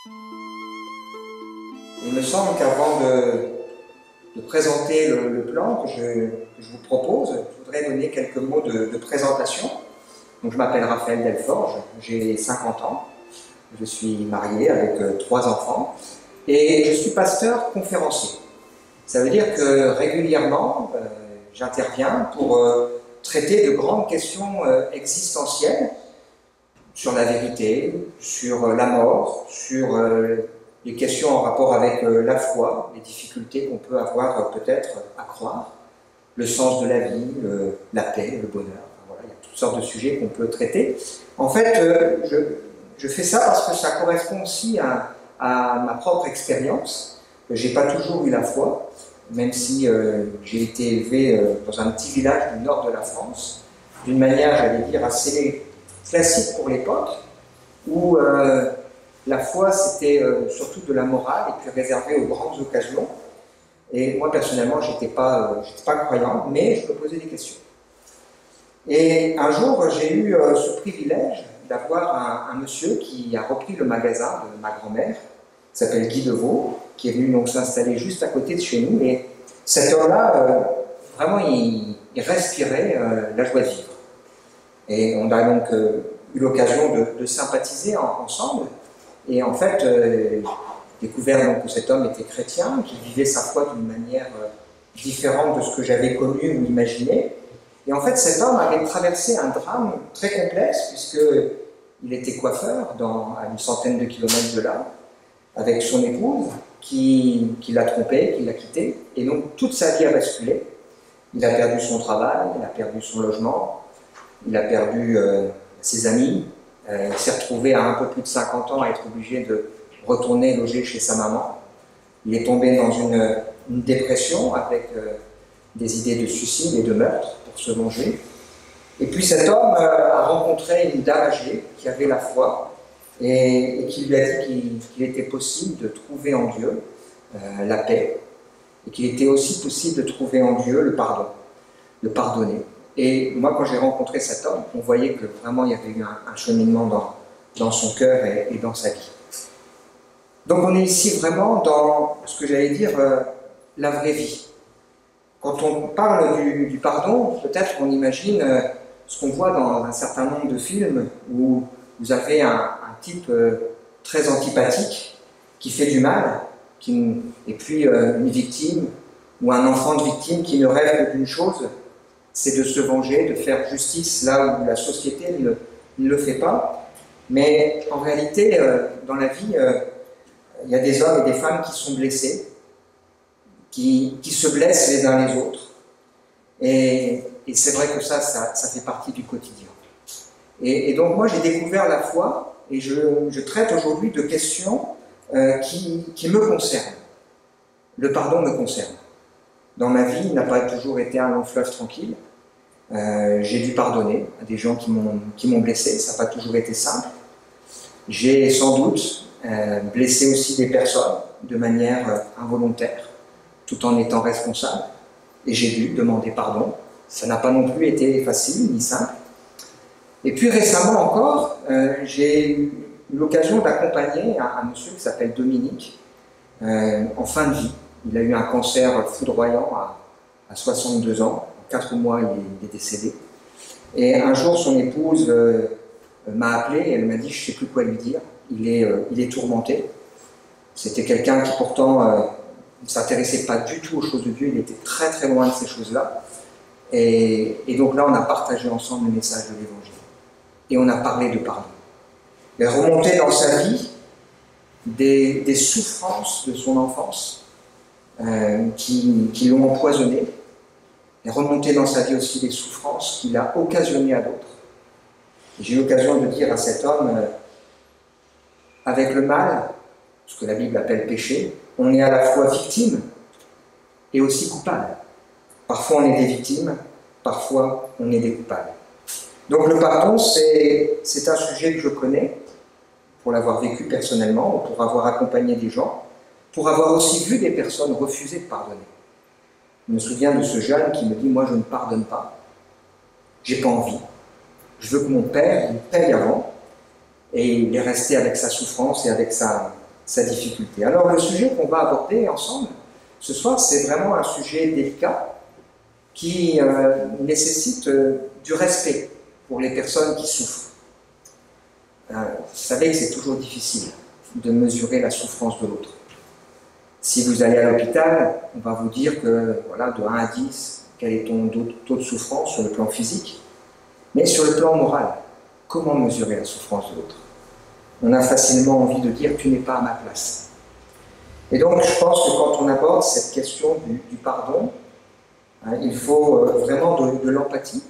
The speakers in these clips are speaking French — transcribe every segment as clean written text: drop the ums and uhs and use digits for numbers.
Il me semble qu'avant de présenter le plan que je vous propose, je voudrais donner quelques mots de présentation. Donc, je m'appelle Raphaël Delforge, j'ai 50 ans, je suis marié avec 3 enfants et je suis pasteur conférencier. Ça veut dire que régulièrement, j'interviens pour traiter de grandes questions existentielles sur la vérité, sur la mort, sur les questions en rapport avec la foi, les difficultés qu'on peut avoir peut-être à croire, le sens de la vie, la paix, le bonheur. Voilà, il y a toutes sortes de sujets qu'on peut traiter. En fait, je fais ça parce que ça correspond aussi à ma propre expérience. Je n'ai pas toujours eu la foi, même si j'ai été élevé dans un petit village du nord de la France, d'une manière, j'allais dire, assez classique pour l'époque, où la foi, c'était surtout de la morale et puis réservée aux grandes occasions. Et moi, personnellement, je n'étais pas croyant, mais je me posais des questions. Et un jour, j'ai eu ce privilège d'avoir un monsieur qui a repris le magasin de ma grand-mère, qui s'appelle Guy Deveau, qui est venu donc s'installer juste à côté de chez nous. Et cet homme-là, vraiment, il respirait la joie de vivre. Et on a donc eu l'occasion de sympathiser ensemble. Et en fait, découvert donc, que cet homme était chrétien, qu'il vivait sa foi d'une manière différente de ce que j'avais connu ou imaginé. Et en fait, cet homme avait traversé un drame très complexe, puisqu'il était coiffeur à une centaine de kilomètres de là, avec son épouse, qui l'a trompé, qui l'a quitté. Et donc, toute sa vie a basculé. Il a perdu son travail, il a perdu son logement, il a perdu ses amis. Il s'est retrouvé à un peu plus de 50 ans à être obligé de retourner loger chez sa maman. Il est tombé dans une dépression avec des idées de suicide et de meurtre pour se venger. Et puis cet homme a rencontré une dame âgée qui avait la foi et qui lui a dit qu'il était possible de trouver en Dieu la paix et qu'il était aussi possible de trouver en Dieu le pardon, de pardonner. Et moi, quand j'ai rencontré cet homme, on voyait que vraiment il y avait eu un cheminement dans son cœur et dans sa vie. Donc on est ici vraiment dans ce que j'allais dire la vraie vie. Quand on parle du pardon, peut-être on imagine ce qu'on voit dans un certain nombre de films où vous avez un type très antipathique qui fait du mal, et puis une victime ou un enfant de victime qui ne rêve que d'une chose, c'est de se venger, de faire justice là où la société ne le fait pas. Mais en réalité, dans la vie, il y a des hommes et des femmes qui sont blessés, qui se blessent les uns les autres. Et c'est vrai que ça fait partie du quotidien. Et donc moi, j'ai découvert la foi et je traite aujourd'hui de questions qui me concernent. Le pardon me concerne. Dans ma vie, il n'a pas toujours été un long fleuve tranquille. J'ai dû pardonner à des gens qui m'ont blessé, ça n'a pas toujours été simple. J'ai sans doute blessé aussi des personnes de manière involontaire, tout en étant responsable. Et j'ai dû demander pardon. Ça n'a pas non plus été facile ni simple. Et puis récemment encore, j'ai eu l'occasion d'accompagner un monsieur qui s'appelle Dominique en fin de vie. Il a eu un cancer foudroyant à 62 ans. En 4 mois, il est décédé. Et un jour, son épouse m'a appelé et elle m'a dit « je ne sais plus quoi lui dire, il est tourmenté ». C'était quelqu'un qui pourtant ne s'intéressait pas du tout aux choses de Dieu, il était très très loin de ces choses-là. Et donc là, on a partagé ensemble le message de l'Évangile. Et on a parlé de pardon. Il a remonté dans sa vie des souffrances de son enfance qui l'ont empoisonné. Il a remonté dans sa vie aussi des souffrances qu'il a occasionnées à d'autres. J'ai eu l'occasion de dire à cet homme, avec le mal, ce que la Bible appelle péché, on est à la fois victime et aussi coupable. Parfois on est des victimes, parfois on est des coupables. Donc le pardon, c'est un sujet que je connais, pour l'avoir vécu personnellement, ou pour avoir accompagné des gens, pour avoir aussi vu des personnes refuser de pardonner. Je me souviens de ce jeune qui me dit « moi je ne pardonne pas, j'ai pas envie, je veux que mon père il paye avant ». Et il est resté avec sa souffrance et avec sa sa difficulté. Alors le sujet qu'on va aborder ensemble ce soir, c'est vraiment un sujet délicat qui nécessite du respect pour les personnes qui souffrent. Vous savez que c'est toujours difficile de mesurer la souffrance de l'autre. Si vous allez à l'hôpital, on va vous dire que, voilà, de 1 à 10, quel est ton taux de souffrance sur le plan physique. Mais sur le plan moral, comment mesurer la souffrance de l'autre? On a facilement envie de dire « tu n'es pas à ma place ». Et donc, je pense que quand on aborde cette question du pardon, hein, il faut vraiment de l'empathie.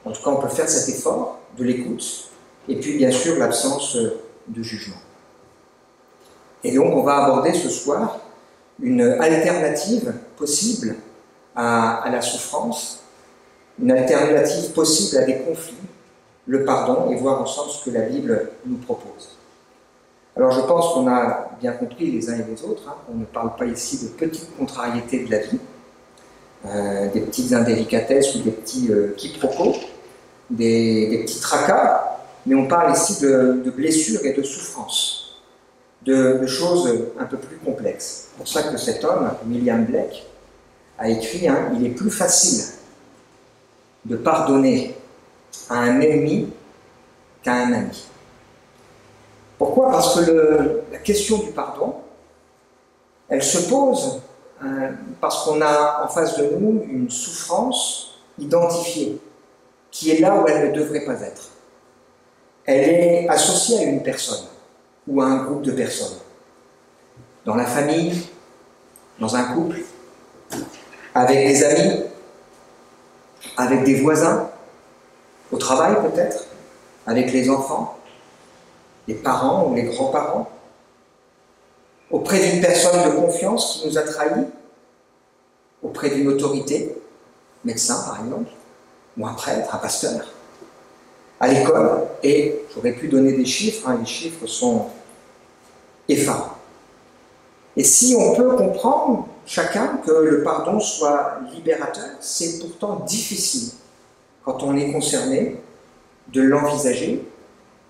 En tout cas, on peut faire cet effort de l'écoute, et puis bien sûr l'absence de jugement. Et donc, on va aborder ce soir une alternative possible à la souffrance, une alternative possible à des conflits, le pardon, et voir ensemble ce que la Bible nous propose. Alors je pense qu'on a bien compris les uns et les autres, hein, on ne parle pas ici de petites contrariétés de la vie, des petites indélicatesses ou des petits quiproquos, des petits tracas, mais on parle ici de blessures et de souffrances, de choses un peu plus complexes. C'est pour ça que cet homme, William Blake, a écrit hein, « Il est plus facile de pardonner à un ennemi qu'à un ami ». Pourquoi? Parce que la question du pardon, elle se pose parce qu'on a en face de nous une souffrance identifiée, qui est là où elle ne devrait pas être. Elle est associée à une personne ou à un groupe de personnes. Dans la famille, dans un couple, avec des amis, avec des voisins, au travail peut-être, avec les enfants, les parents ou les grands-parents, auprès d'une personne de confiance qui nous a trahis, auprès d'une autorité, médecin par exemple, ou un prêtre, un pasteur, à l'école, et j'aurais pu donner des chiffres, hein, les chiffres sont effarants. Et si on peut comprendre chacun que le pardon soit libérateur, c'est pourtant difficile, quand on est concerné, de l'envisager,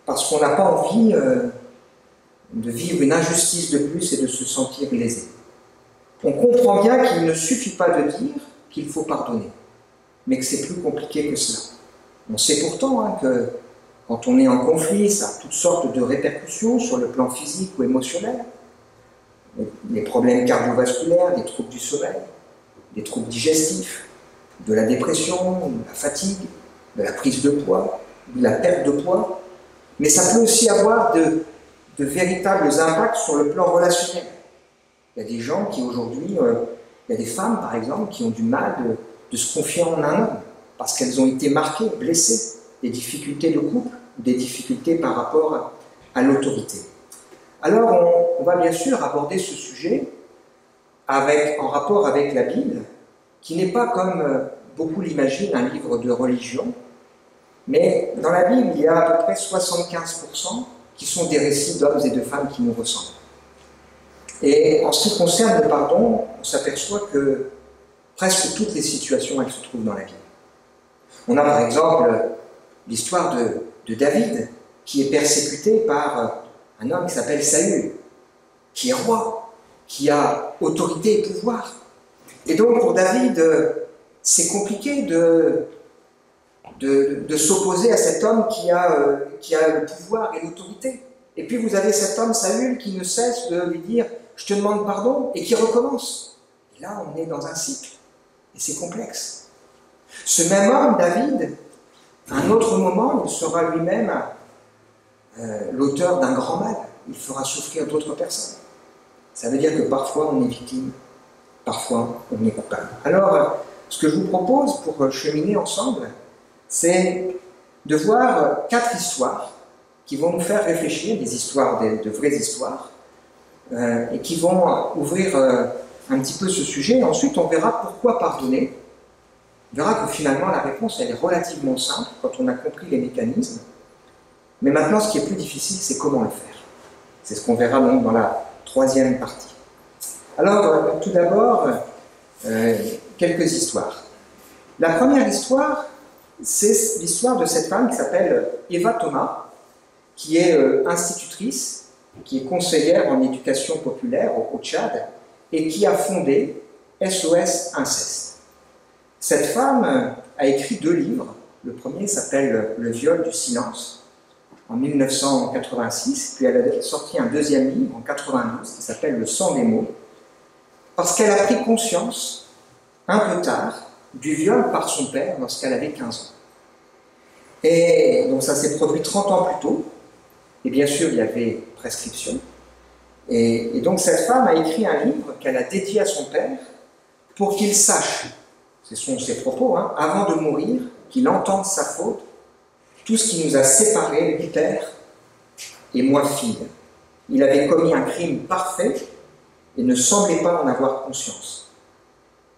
parce qu'on n'a pas envie de vivre une injustice de plus et de se sentir lésé. On comprend bien qu'il ne suffit pas de dire qu'il faut pardonner, mais que c'est plus compliqué que cela. On sait pourtant hein, que quand on est en conflit, ça a toutes sortes de répercussions sur le plan physique ou émotionnel. Les problèmes cardiovasculaires, des troubles du sommeil, des troubles digestifs, de la dépression, de la fatigue, de la prise de poids, de la perte de poids. Mais ça peut aussi avoir de véritables impacts sur le plan relationnel. Il y a des gens qui aujourd'hui, il y a des femmes par exemple, qui ont du mal de se confier en un homme, parce qu'elles ont été marquées, blessées, des difficultés de couple, des difficultés par rapport à l'autorité. Alors on va bien sûr aborder ce sujet en rapport avec la Bible, qui n'est pas comme beaucoup l'imaginent un livre de religion, mais dans la Bible, il y a à peu près 75% qui sont des récits d'hommes et de femmes qui nous ressemblent. Et en ce qui concerne le pardon, on s'aperçoit que presque toutes les situations, elles se trouvent dans la Bible. On a par exemple l'histoire de David, qui est persécuté par un homme qui s'appelle Saül, qui est roi, qui a autorité et pouvoir. Et donc pour David, c'est compliqué de s'opposer à cet homme qui a le pouvoir et l'autorité. Et puis vous avez cet homme, Saül, qui ne cesse de lui dire « je te demande pardon » et qui recommence. Et là, on est dans un cycle. Et c'est complexe. Ce même homme, David, à un autre moment, il sera lui-même l'auteur d'un grand mal. Il fera souffrir d'autres personnes. Ça veut dire que parfois on est victime, parfois on est coupable. Alors, ce que je vous propose pour cheminer ensemble, c'est de voir 4 histoires qui vont nous faire réfléchir, des histoires, de vraies histoires, et qui vont ouvrir un petit peu ce sujet. Ensuite, on verra pourquoi pardonner. On verra que finalement, la réponse, elle est relativement simple quand on a compris les mécanismes. Mais maintenant, ce qui est plus difficile, c'est comment le faire. C'est ce qu'on verra donc dans la 3e partie. Alors, tout d'abord, quelques histoires. La première histoire, c'est l'histoire de cette femme qui s'appelle Eva Thomas, qui est institutrice qui est conseillère en éducation populaire au Tchad et qui a fondé SOS Inceste. Cette femme a écrit 2 livres. Le premier s'appelle Le viol du silence en 1986, puis elle a sorti un 2e livre en 1992 qui s'appelle Le sang des mots, parce qu'elle a pris conscience, un peu tard, du viol par son père lorsqu'elle avait 15 ans. Et donc ça s'est produit 30 ans plus tôt, et bien sûr il y avait prescription. Et donc cette femme a écrit un livre qu'elle a dédié à son père pour qu'il sache, ce sont ses propos, hein, avant de mourir, qu'il entende sa faute, tout ce qui nous a séparés, lui père et moi fille. Il avait commis un crime parfait et ne semblait pas en avoir conscience.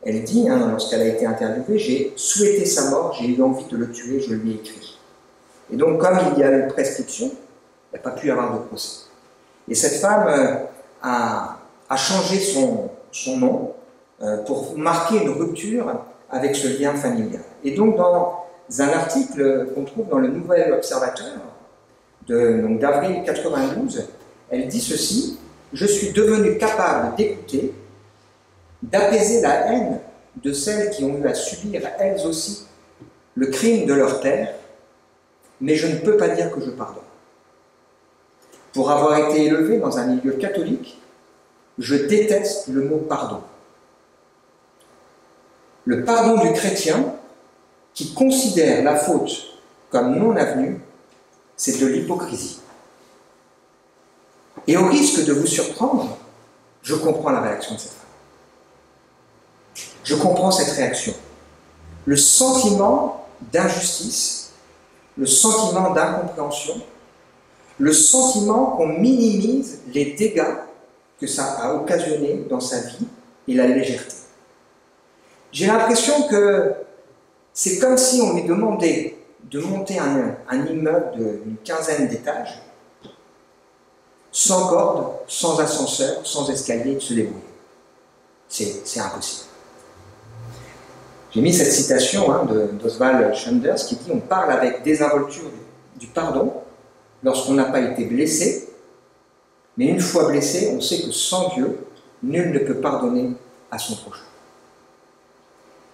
Elle dit, hein, lorsqu'elle a été interviewée, j'ai souhaité sa mort, j'ai eu envie de le tuer, je lui ai écrit. Et donc, comme il y a eu prescription, il n'y a pas pu y avoir de procès. Et cette femme a changé son nom pour marquer une rupture avec ce lien familial. Et donc, dans un article qu'on trouve dans le Nouvel Observateur d'avril 1992, elle dit ceci: « Je suis devenue capable d'écouter, d'apaiser la haine de celles qui ont eu à subir elles aussi le crime de leur père, mais je ne peux pas dire que je pardonne. Pour avoir été élevée dans un milieu catholique, je déteste le mot pardon. Le pardon du chrétien, qui considère la faute comme non avenue, c'est de l'hypocrisie. Et au risque de vous surprendre, je comprends la réaction de cette femme. Je comprends cette réaction. Le sentiment d'injustice, le sentiment d'incompréhension, le sentiment qu'on minimise les dégâts que ça a occasionné dans sa vie et la légèreté. J'ai l'impression que c'est comme si on lui demandait de monter un immeuble d'une 15aine d'étages, sans corde, sans ascenseur, sans escalier, de se débrouiller. C'est impossible. J'ai mis cette citation d'Oswald Chambers qui dit « On parle avec désinvolture du pardon lorsqu'on n'a pas été blessé, mais une fois blessé, on sait que sans Dieu, nul ne peut pardonner à son prochain. »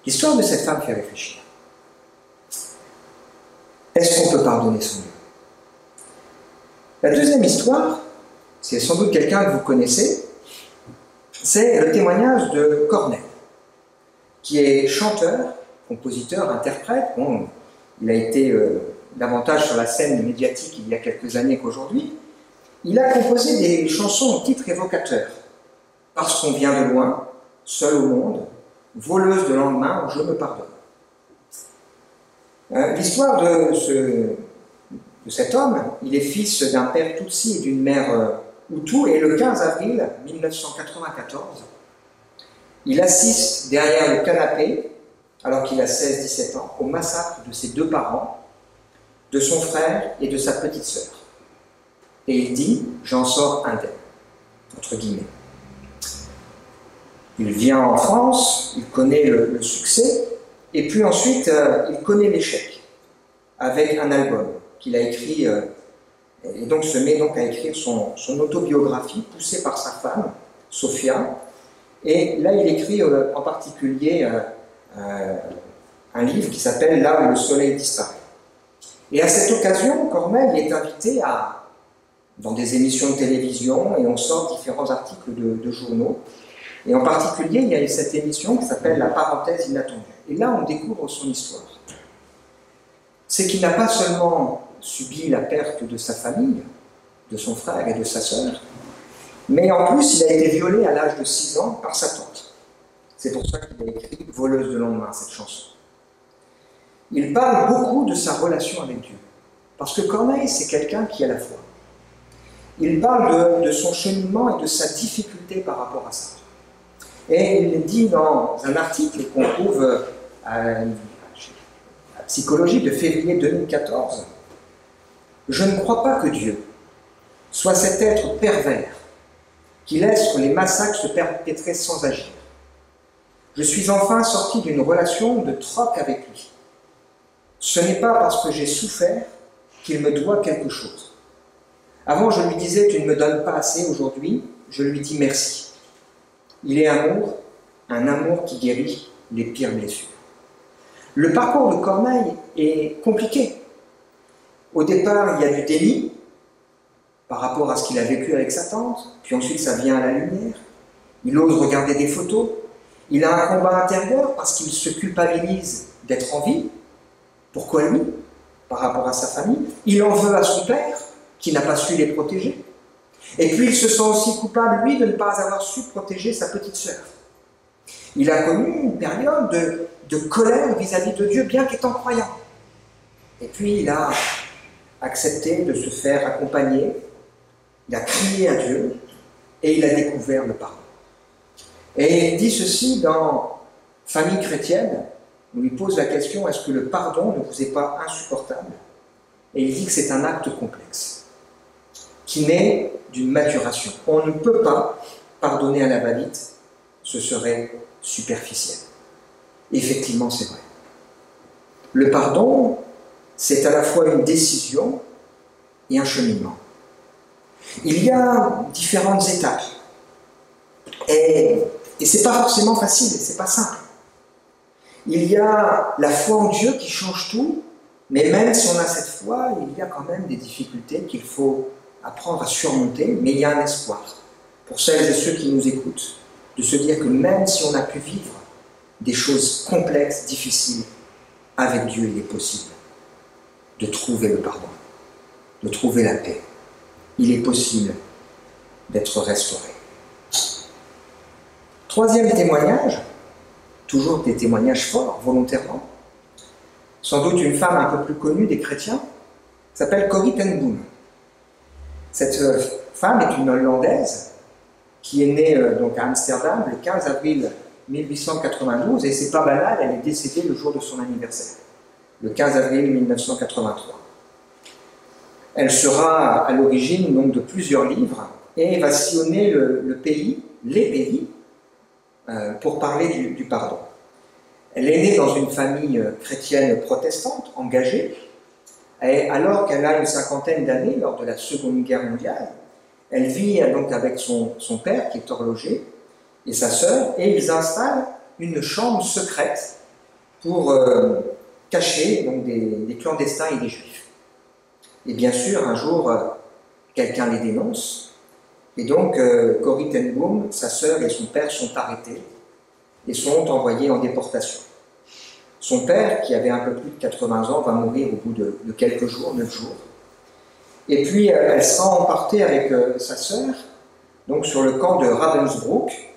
L'histoire de cette femme fait réfléchir. Est-ce qu'on peut pardonner sans Dieu? La deuxième histoire, c'est sans doute quelqu'un que vous connaissez, c'est le témoignage de Corneille, qui est chanteur, compositeur, interprète. Bon, il a été davantage sur la scène médiatique il y a quelques années qu'aujourd'hui. Il a composé des chansons au titre évocateur. Parce qu'on vient de loin, seul au monde, voleuse de lendemain, je me pardonne. L'histoire de cet homme, il est fils d'un père Tutsi et d'une mère Hutu, et le 15 avril 1994, il assiste derrière le canapé, alors qu'il a 16-17 ans, au massacre de ses 2 parents, de son frère et de sa petite sœur. Et il dit « J'en sors indemne », entre guillemets. Il vient en France, il connaît le succès, et puis ensuite, il connaît l'échec, avec un album qu'il a écrit, et donc se met donc à écrire son autobiographie, poussée par sa femme, Sophia. Et là, il écrit en particulier un livre qui s'appelle « Là où le soleil disparaît ». Et à cette occasion, Corneille est invité dans des émissions de télévision, et on sort différents articles de journaux. Et en particulier, il y a cette émission qui s'appelle « La parenthèse inattendue ». Et là, on découvre son histoire. C'est qu'il n'a pas seulement subi la perte de sa famille, de son frère et de sa sœur, mais en plus, il a été violé à l'âge de 6 ans par sa tante. C'est pour ça qu'il a écrit « Voleuse de lendemain », cette chanson. Il parle beaucoup de sa relation avec Dieu. Parce que Corneille, c'est quelqu'un qui a la foi. Il parle de son cheminement et de sa difficulté par rapport à ça. Et il dit dans un article qu'on trouve à la Psychologie de février 2014, « Je ne crois pas que Dieu soit cet être pervers qui laisse les massacres se perpétrer sans agir. Je suis enfin sorti d'une relation de troc avec lui. Ce n'est pas parce que j'ai souffert qu'il me doit quelque chose. Avant, je lui disais, tu ne me donnes pas assez. Aujourd'hui, je lui dis merci. Il est amour, un amour qui guérit les pires blessures. Le parcours de Corneille est compliqué. Au départ, il y a du déni par rapport à ce qu'il a vécu avec sa tante, puis ensuite ça vient à la lumière. Il ose regarder des photos. Il a un combat intérieur parce qu'il se culpabilise d'être en vie. Pourquoi lui? Par rapport à sa famille. Il en veut à son père, qui n'a pas su les protéger. Et puis il se sent aussi coupable, lui, de ne pas avoir su protéger sa petite sœur. Il a connu une période de colère vis-à-vis de Dieu, bien qu'étant croyant. Et puis il a accepté de se faire accompagner, il a crié à Dieu, et il a découvert le pardon. Et il dit ceci dans Famille chrétienne, on lui pose la question, est-ce que le pardon ne vous est pas insupportable? Et il dit que c'est un acte complexe, qui naît d'une maturation. On ne peut pas pardonner à la va-vite, ce serait superficiel. Effectivement, c'est vrai. Le pardon, c'est à la fois une décision et un cheminement. Il y a différentes étapes. Et c'est pas forcément facile, c'est pas simple. Il y a la foi en Dieu qui change tout, mais même si on a cette foi, il y a quand même des difficultés qu'il faut apprendre à surmonter, mais il y a un espoir pour celles et ceux qui nous écoutent, de se dire que même si on a pu vivre des choses complexes, difficiles, avec Dieu, il est possible de trouver le pardon, de trouver la paix. Il est possible d'être restauré. Troisième témoignage, toujours des témoignages forts, volontairement, sans doute une femme un peu plus connue des chrétiens, s'appelle Corrie ten Boom. Cette femme est une Hollandaise qui est née donc à Amsterdam le 15 avril 1892, et c'est pas banal, elle est décédée le jour de son anniversaire, le 15 avril 1983. Elle sera à l'origine donc de plusieurs livres et va sillonner les pays, pour parler du pardon. Elle est née dans une famille chrétienne protestante, engagée, et alors qu'elle a une cinquantaine d'années, lors de la Seconde Guerre mondiale, elle vit donc avec son père, qui est horloger, et sa sœur, et ils installent une chambre secrète pour cacher donc, des clandestins et des juifs. Et bien sûr, un jour, quelqu'un les dénonce, et donc Corrie ten Boom, sa sœur et son père sont arrêtés et sont envoyés en déportation. Son père, qui avait un peu plus de 80 ans, va mourir au bout de quelques jours, 9 jours. Et puis elle sera emportée avec sa sœur, donc sur le camp de Ravensbrück,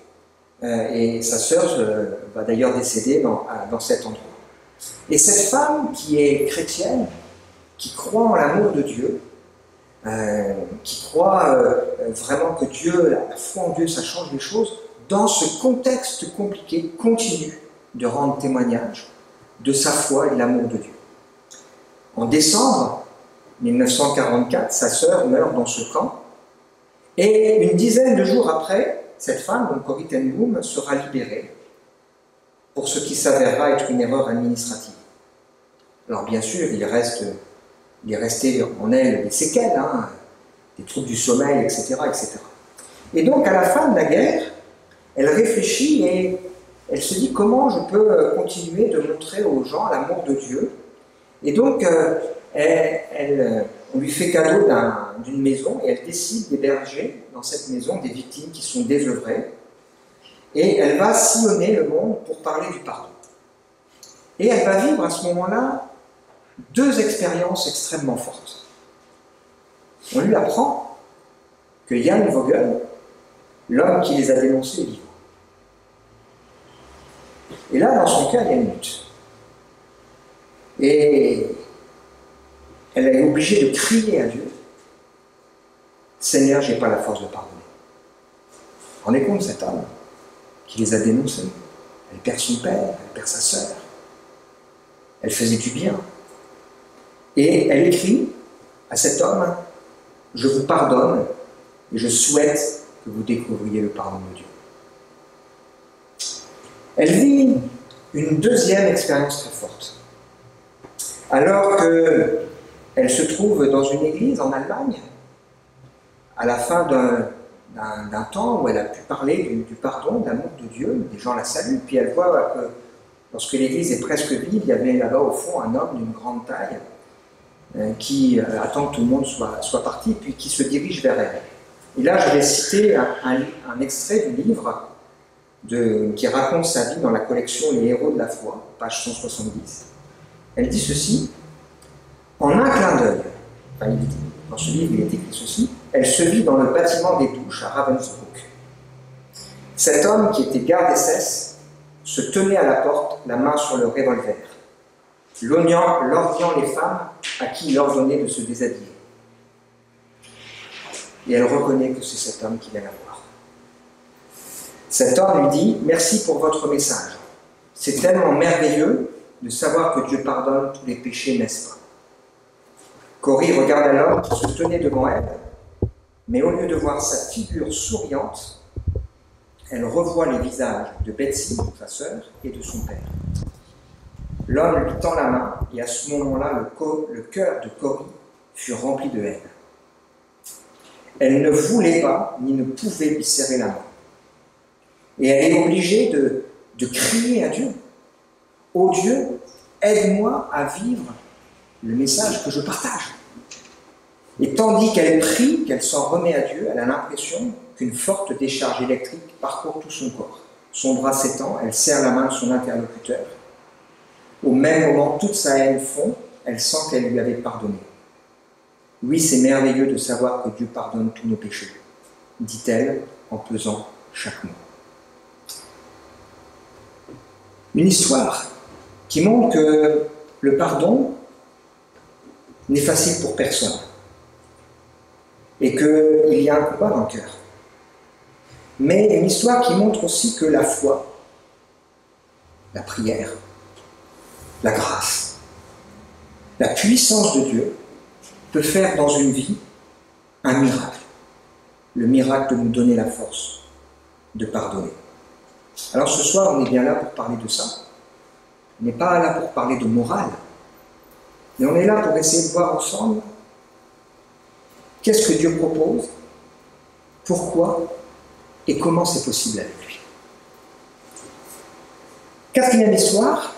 et sa sœur va d'ailleurs décéder dans cet endroit. Et cette femme qui est chrétienne, qui croit en l'amour de Dieu, qui croit vraiment que Dieu, la foi en Dieu, ça change les choses, dans ce contexte compliqué, continue de rendre témoignage de sa foi et de l'amour de Dieu. En décembre 1944, sa sœur meurt dans ce camp, et une dizaine de jours après, cette femme, donc Corrie ten Boom, sera libérée pour ce qui s'avérera être une erreur administrative. Alors bien sûr, il est resté en elle des séquelles, des troubles du sommeil, etc., etc. Et donc, à la fin de la guerre, elle réfléchit et elle se dit comment je peux continuer de montrer aux gens l'amour de Dieu. Et donc, on lui fait cadeau d'une maison et elle décide d'héberger dans cette maison des victimes qui sont désœuvrées. Et elle va sillonner le monde pour parler du pardon. Et elle va vivre à ce moment-là 2 expériences extrêmement fortes. On lui apprend que Jan Vogel, l'homme qui les a dénoncés, est vivant. Et là, dans son cas, il y a une lutte. Et elle est obligée de crier à Dieu, « Seigneur, je n'ai pas la force de pardonner. » Vous vous rendez compte, cet homme qui les a dénoncés? Elle perd son père, elle perd sa sœur. Elle faisait du bien. Et elle écrit à cet homme, « Je vous pardonne et je souhaite que vous découvriez le pardon de Dieu. » Elle vit une deuxième expérience très forte. Alors qu'elle se trouve dans une église en Allemagne, à la fin d'un temps où elle a pu parler du pardon, d'amour de Dieu, des gens la saluent, puis elle voit que lorsque l'église est presque vide, il y avait là-bas au fond un homme d'une grande taille qui attend que tout le monde soit parti, puis qui se dirige vers elle. Et là, je vais citer un extrait du livre qui raconte sa vie dans la collection Les héros de la foi, page 170. Elle dit ceci: en un clin d'œil, dans ce livre il est écrit ceci, elle se vit dans le bâtiment des douches à Ravensbrück. Cet homme qui était garde SS se tenait à la porte, la main sur le revolver, lorgnant les femmes à qui il ordonnait de se déshabiller. Et elle reconnaît que c'est cet homme qui vient la voir. Cet homme lui dit: merci pour votre message. C'est tellement merveilleux de savoir que Dieu pardonne tous les péchés, n'est-ce pas? Corrie regarda l'homme qui se tenait devant elle, mais au lieu de voir sa figure souriante, elle revoit les visages de Betsy, sa sœur, et de son père. L'homme lui tend la main, et à ce moment-là, le cœur de Corrie fut rempli de haine. Elle ne voulait pas, ni ne pouvait lui serrer la main. Et elle est obligée de crier à Dieu: ô Dieu, aide-moi à vivre le message que je partage. Et tandis qu'elle prie, qu'elle s'en remet à Dieu, elle a l'impression qu'une forte décharge électrique parcourt tout son corps. Son bras s'étend, elle serre la main de son interlocuteur. Au même moment, toute sa haine fond, elle sent qu'elle lui avait pardonné. Oui, c'est merveilleux de savoir que Dieu pardonne tous nos péchés, dit-elle en pesant chaque mot. Une histoire qui montre que le pardon n'est facile pour personne et qu'il y a un combat dans le cœur. Mais une histoire qui montre aussi que la foi, la prière, la grâce, la puissance de Dieu peut faire dans une vie un miracle. Le miracle de nous donner la force de pardonner. Alors ce soir, on est bien là pour parler de ça. On n'est pas là pour parler de morale, mais on est là pour essayer de voir ensemble qu'est-ce que Dieu propose, pourquoi et comment c'est possible avec lui. Quatrième histoire,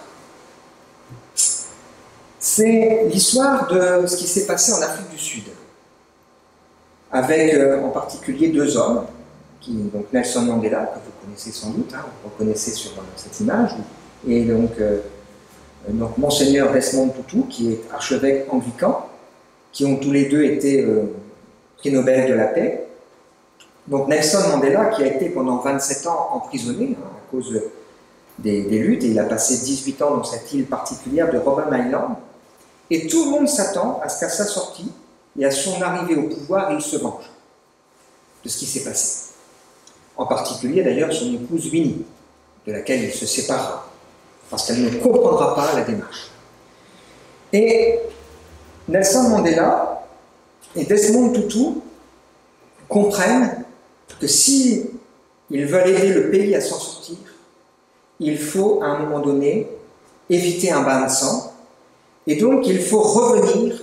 c'est l'histoire de ce qui s'est passé en Afrique du Sud, avec en particulier deux hommes, donc Nelson Mandela, que vous connaissez sans doute, vous reconnaissez sur cette image, et donc Monseigneur Desmond Tutu, qui est archevêque anglican, qui ont tous les deux été prix Nobel de la paix. Donc Nelson Mandela, qui a été pendant 27 ans emprisonné à cause des luttes, et il a passé 18 ans dans cette île particulière de Robben Island, et tout le monde s'attend à ce qu'à sa sortie et à son arrivée au pouvoir, il se venge de ce qui s'est passé. En particulier d'ailleurs son épouse Winnie, de laquelle il se séparera, parce qu'elle ne comprendra pas la démarche. Et Nelson Mandela et Desmond Tutu comprennent que si ils veulent aider le pays à s'en sortir, il faut à un moment donné éviter un bain de sang, et donc il faut revenir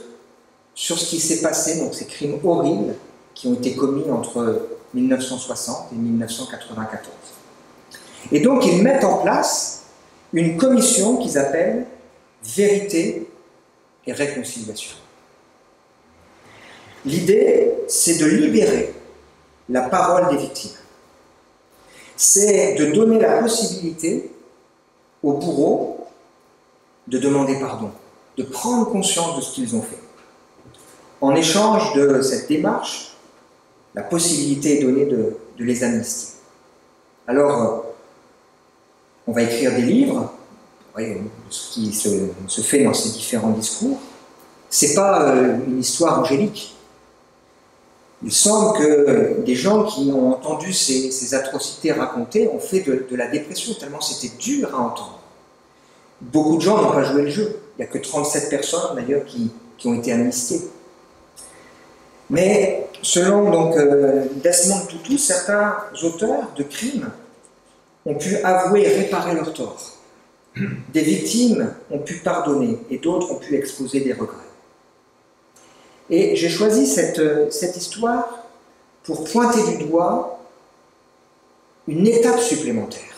sur ce qui s'est passé, donc ces crimes horribles qui ont été commis entre 1960 et 1994. Et donc ils mettent en place une commission qu'ils appellent Vérité et Réconciliation. L'idée, c'est de libérer la parole des victimes. C'est de donner la possibilité aux bourreaux de demander pardon, de prendre conscience de ce qu'ils ont fait. En échange de cette démarche, la possibilité est donnée de les amnistier. Alors, on va écrire des livres, ce qui se fait dans ces différents discours. Ce n'est pas une histoire angélique. Il semble que des gens qui ont entendu ces atrocités racontées ont fait de la dépression, tellement c'était dur à entendre. Beaucoup de gens n'ont pas joué le jeu. Il n'y a que 37 personnes d'ailleurs qui ont été amnistiées. Mais selon donc, Desmond Tutu, certains auteurs de crimes ont pu avouer et réparer leurs torts. Des victimes ont pu pardonner et d'autres ont pu exposer des regrets. Et j'ai choisi cette histoire pour pointer du doigt une étape supplémentaire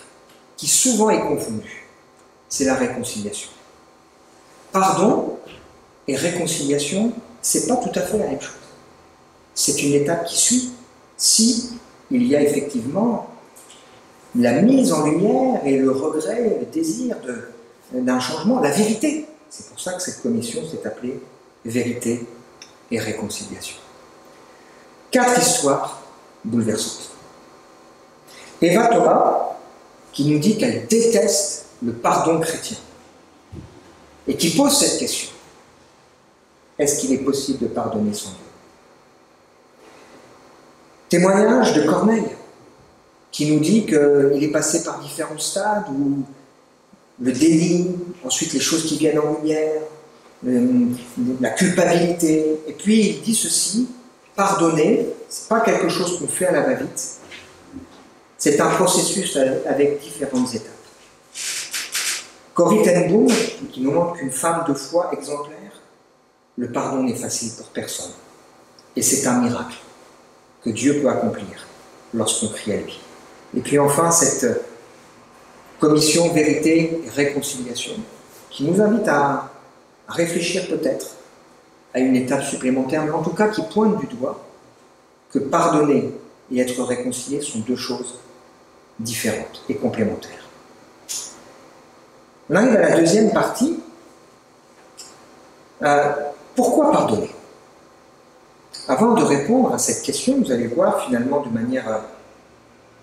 qui souvent est confondue. C'est la réconciliation. Pardon et réconciliation, c'est pas tout à fait la même chose. C'est une étape qui suit si il y a effectivement la mise en lumière et le regret, le désir d'un changement, la vérité. C'est pour ça que cette commission s'est appelée Vérité et Réconciliation. 4 histoires bouleversantes. Eva Thomas, qui nous dit qu'elle déteste le pardon chrétien et qui pose cette question. Est-ce qu'il est possible de pardonner sans Dieu? Témoignage de Corneille, qui nous dit qu'il est passé par différents stades où le déni, ensuite les choses qui viennent en lumière, la culpabilité, et puis il dit ceci, pardonner, ce n'est pas quelque chose qu'on fait à la va-vite, c'est un processus avec différentes étapes. Corrie ten Boom, qui nous montre qu'une femme de foi exemplaire, le pardon n'est facile pour personne, et c'est un miracle que Dieu peut accomplir lorsqu'on crie à lui. Et puis enfin, cette commission vérité et réconciliation qui nous invite à réfléchir peut-être à une étape supplémentaire, mais en tout cas qui pointe du doigt que pardonner et être réconcilié sont 2 choses différentes et complémentaires. On arrive à la deuxième partie. Pourquoi pardonner? Avant de répondre à cette question, vous allez voir finalement de manière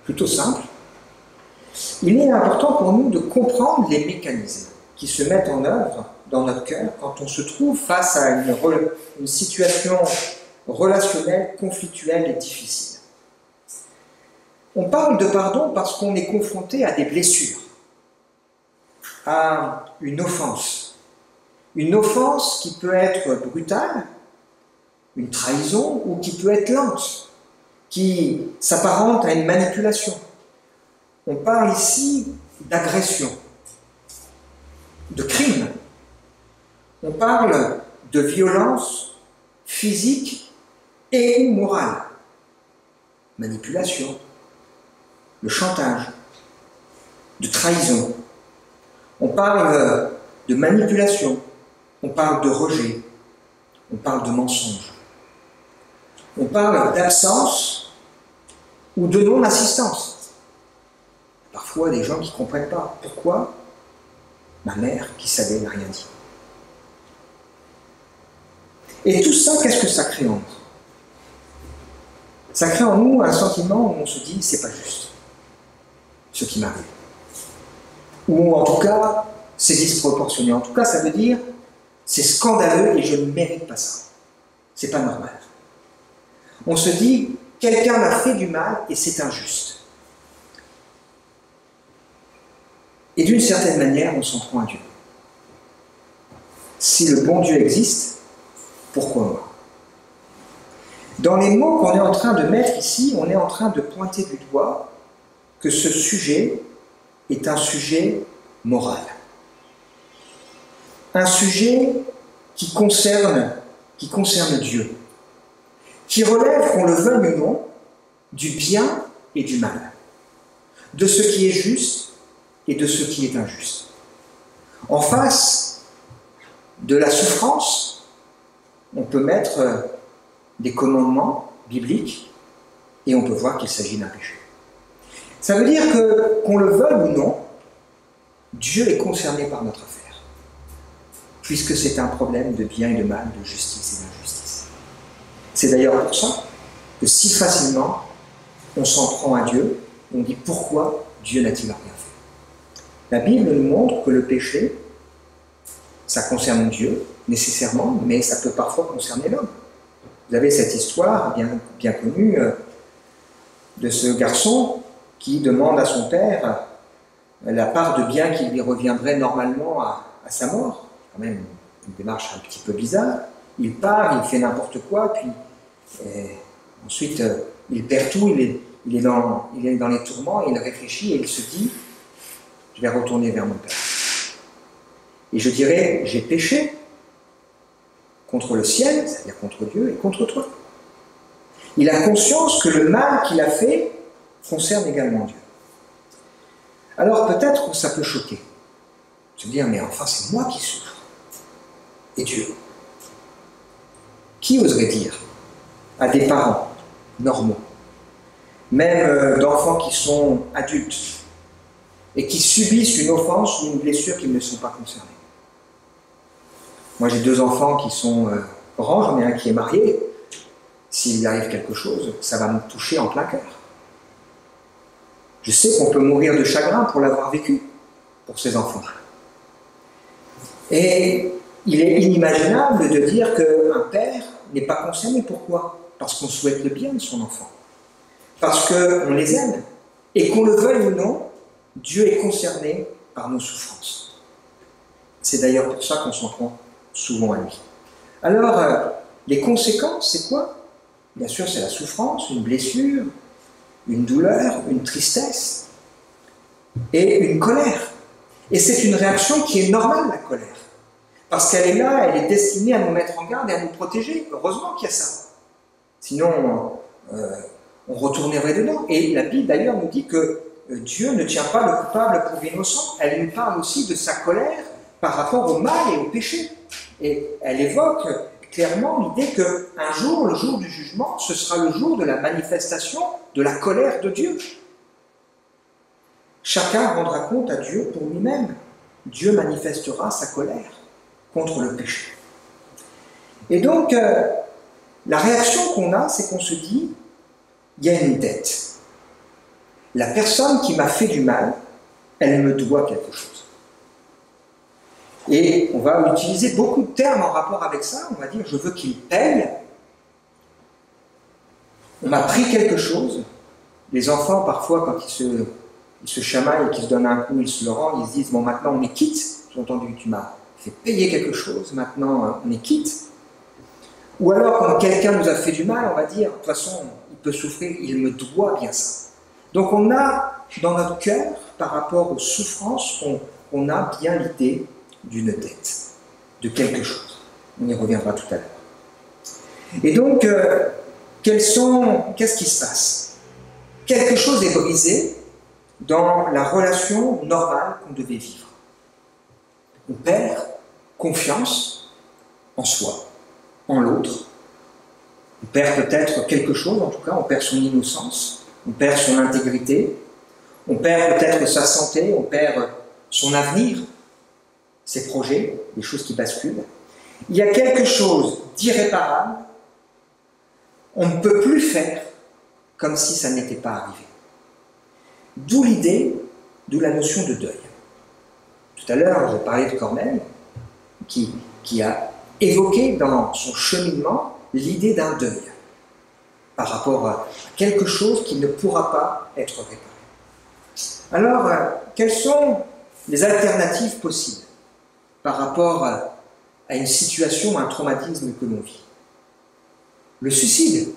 plutôt simple, il est important pour nous de comprendre les mécanismes qui se mettent en œuvre dans notre cœur quand on se trouve face à une situation relationnelle, conflictuelle et difficile. On parle de pardon parce qu'on est confronté à des blessures, à une offense qui peut être brutale, une trahison, ou qui peut être lente, qui s'apparente à une manipulation. On parle ici d'agression, de crime. On parle de violence physique et morale. Manipulation, le chantage, de trahison. On parle de manipulation, on parle de rejet, on parle de mensonge. On parle d'absence ou de non-assistance. Parfois, des gens qui ne comprennent pas. Pourquoi ma mère, qui savait, n'a rien dit. Et tout ça, qu'est-ce que ça crée en nous? Ça crée en nous un sentiment où on se dit, c'est pas juste, ce qui m'arrive. Ou en tout cas, c'est disproportionné. En tout cas, ça veut dire, c'est scandaleux et je ne mérite pas ça. C'est pas normal. On se dit, quelqu'un m'a fait du mal et c'est injuste. Et d'une certaine manière, on s'en prend à Dieu. Si le bon Dieu existe, pourquoi moi? Dans les mots qu'on est en train de mettre ici, on est en train de pointer du doigt que ce sujet est un sujet moral. Un sujet qui concerne Dieu. Qui relève, qu'on le veuille ou non, du bien et du mal, de ce qui est juste et de ce qui est injuste. En face de la souffrance, on peut mettre des commandements bibliques et on peut voir qu'il s'agit d'un péché. Ça veut dire que, qu'on le veuille ou non, Dieu est concerné par notre affaire, puisque c'est un problème de bien et de mal, de justice et d'injustice. C'est d'ailleurs pour ça que si facilement on s'en prend à Dieu, on dit pourquoi Dieu n'a-t-il rien fait? La Bible nous montre que le péché, ça concerne Dieu nécessairement, mais ça peut parfois concerner l'homme. Vous avez cette histoire bien connue de ce garçon qui demande à son père la part de bien qui lui reviendrait normalement à sa mort. C'est quand même une démarche un petit peu bizarre. Il part, il fait n'importe quoi, puis ensuite il perd tout, il est dans les tourments, il réfléchit et il se dit « je vais retourner vers mon père. Et je dirais, j'ai péché contre le ciel, c'est-à-dire contre Dieu, et contre toi. » Il a conscience que le mal qu'il a fait concerne également Dieu. Alors peut-être que ça peut choquer. Se dire, mais enfin c'est moi qui souffre. Et Dieu. Qui oserait dire à des parents normaux, même d'enfants qui sont adultes, et qui subissent une offense ou une blessure qu'ils ne sont pas concernés. Moi j'ai 2 enfants qui sont grands, j'en ai un qui est marié. S'il lui arrive quelque chose, ça va me toucher en plein cœur. Je sais qu'on peut mourir de chagrin pour l'avoir vécu, pour ces enfants. Et il est inimaginable de dire qu'un père n'est pas concerné. Pourquoi? Parce qu'on souhaite le bien de son enfant. Parce qu'on les aime. Et qu'on le veuille ou non, Dieu est concerné par nos souffrances. C'est d'ailleurs pour ça qu'on s'en prend souvent à lui. Alors, les conséquences, c'est quoi? Bien sûr, c'est la souffrance, une blessure, une douleur, une tristesse et une colère. Et c'est une réaction qui est normale, la colère. Parce qu'elle est là, elle est destinée à nous mettre en garde et à nous protéger. Heureusement qu'il y a ça. Sinon, on retournerait dedans. Et la Bible, d'ailleurs, nous dit que Dieu ne tient pas le coupable pour innocent. Elle nous parle aussi de sa colère par rapport au mal et au péché. Et elle évoque clairement l'idée qu'un jour, le jour du jugement, ce sera le jour de la manifestation de la colère de Dieu. Chacun rendra compte à Dieu pour lui-même. Dieu manifestera sa colère contre le péché. Et donc, la réaction qu'on a, c'est qu'on se dit, il y a une dette. La personne qui m'a fait du mal, elle me doit quelque chose. Et on va utiliser beaucoup de termes en rapport avec ça. On va dire, je veux qu'il paye. On m'a pris quelque chose. Les enfants, parfois, quand ils se chamaillent et qu'ils se donnent un coup, ils se le rendent, ils se disent, bon, maintenant on est quitte. J'ai entendu que tu m'as fait payer quelque chose, maintenant on est quitte. Ou alors, quand quelqu'un nous a fait du mal, on va dire, de toute façon, il peut souffrir, il me doit bien ça. Donc on a, dans notre cœur, par rapport aux souffrances, on a bien l'idée d'une dette, de quelque chose. On y reviendra tout à l'heure. Et donc, qu'est-ce qui se passe? Quelque chose est brisé dans la relation normale qu'on devait vivre. On perd confiance en soi, en l'autre. On perd peut-être quelque chose, en tout cas, on perd son innocence, on perd son intégrité, on perd peut-être sa santé, on perd son avenir, ses projets, les choses qui basculent. Il y a quelque chose d'irréparable, on ne peut plus faire comme si ça n'était pas arrivé. D'où l'idée, d'où la notion de deuil. Tout à l'heure, j'ai parlé de Corneille, qui a évoqué dans son cheminement l'idée d'un deuil, par rapport à quelque chose qui ne pourra pas être réparé. Alors, quelles sont les alternatives possibles par rapport à une situation, à un traumatisme que l'on vit? Le suicide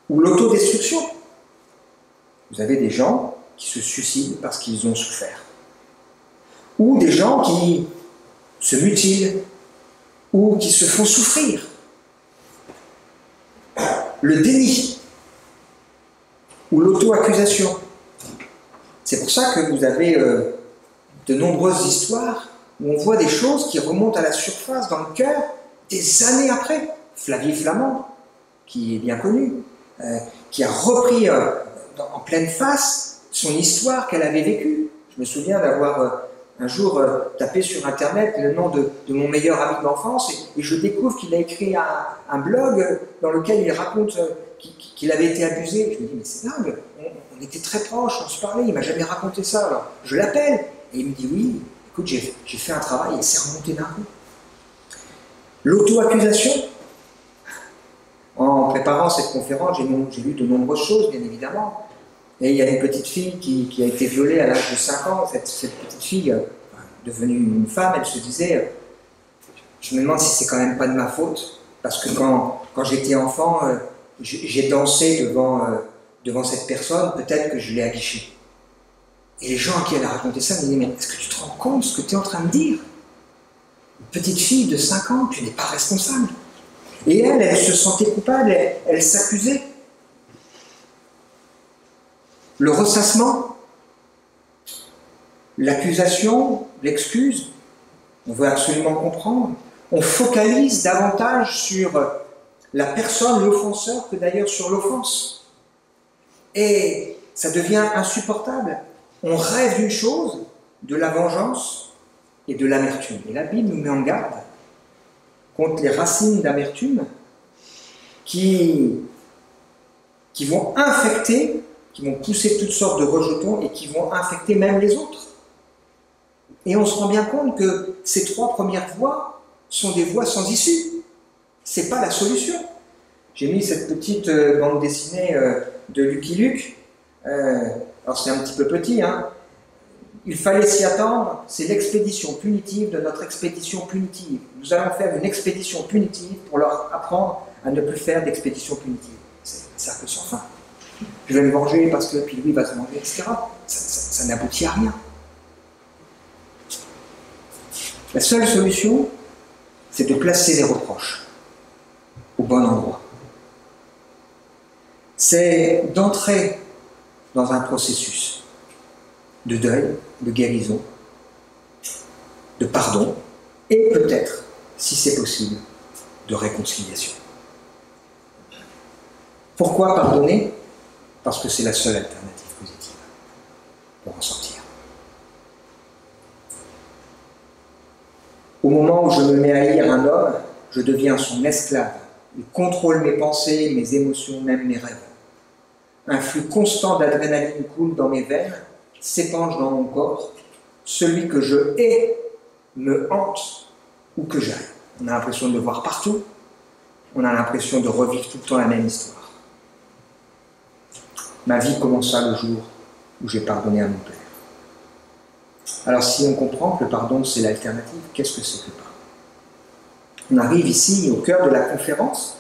ou l'autodestruction. Vous avez des gens qui se suicident parce qu'ils ont souffert. Ou des gens qui se mutilent ou qui se font souffrir. Le déni ou l'auto-accusation. C'est pour ça que vous avez de nombreuses histoires où on voit des choses qui remontent à la surface dans le cœur des années après. Flavie Flament, qui est bien connu, qui a repris en pleine face son histoire qu'elle avait vécue. Je me souviens d'avoir un jour tapé sur Internet le nom de mon meilleur ami d'enfance et je découvre qu'il a écrit un blog dans lequel il raconte qu'il avait été abusé. Je me dis, mais c'est dingue, on était très proches, on se parlait, il ne m'a jamais raconté ça. Alors je l'appelle et il me dit, oui, écoute, j'ai fait un travail et c'est remonté d'un coup. L'auto-accusation. En préparant cette conférence, j'ai lu de nombreuses choses, bien évidemment. Et il y a une petite fille qui a été violée à l'âge de 5 ans. Cette petite fille, devenue une femme, elle se disait, je me demande si c'est quand même pas de ma faute, parce que quand j'étais enfant, j'ai dansé devant cette personne, peut-être que je l'ai aguichée. Et les gens à qui elle a raconté ça me disaient, mais est-ce que tu te rends compte de ce que tu es en train de dire? Une petite fille de 5 ans, tu n'es pas responsable. Et elle se sentait coupable, elle s'accusait. Le ressassement, l'accusation, l'excuse, on veut absolument comprendre. On focalise davantage sur la personne, l'offenseur, que d'ailleurs sur l'offense. Et ça devient insupportable. On rêve d'une chose, de la vengeance et de l'amertume. Et la Bible nous met en garde contre les racines d'amertume qui vont infecter, qui vont pousser toutes sortes de rejetons et qui vont infecter même les autres. Et on se rend bien compte que ces trois premières voies sont des voies sans issue. Ce n'est pas la solution. J'ai mis cette petite bande dessinée de Lucky Luke. Alors c'est un petit peu petit, hein. Il fallait s'y attendre, c'est l'expédition punitive de notre expédition punitive. Nous allons faire une expédition punitive pour leur apprendre à ne plus faire d'expédition punitive. C'est un cercle sans fin. Je vais me venger parce que puis lui va se venger, etc. Ça n'aboutit à rien. La seule solution, c'est de placer les reproches au bon endroit. C'est d'entrer dans un processus de deuil, de guérison, de pardon, et peut-être, si c'est possible, de réconciliation. Pourquoi pardonner? Parce que c'est la seule alternative positive pour en sortir. Au moment où je me mets à haïr un homme, je deviens son esclave. Il contrôle mes pensées, mes émotions, même mes rêves. Un flux constant d'adrénaline coule dans mes veines, s'épanche dans mon corps. Celui que je hais me hante où que j'aille. On a l'impression de le voir partout. On a l'impression de revivre tout le temps la même histoire. Ma vie commença le jour où j'ai pardonné à mon père. Alors si on comprend que le pardon c'est l'alternative, qu'est-ce que c'est que le pardon? On arrive ici au cœur de la conférence.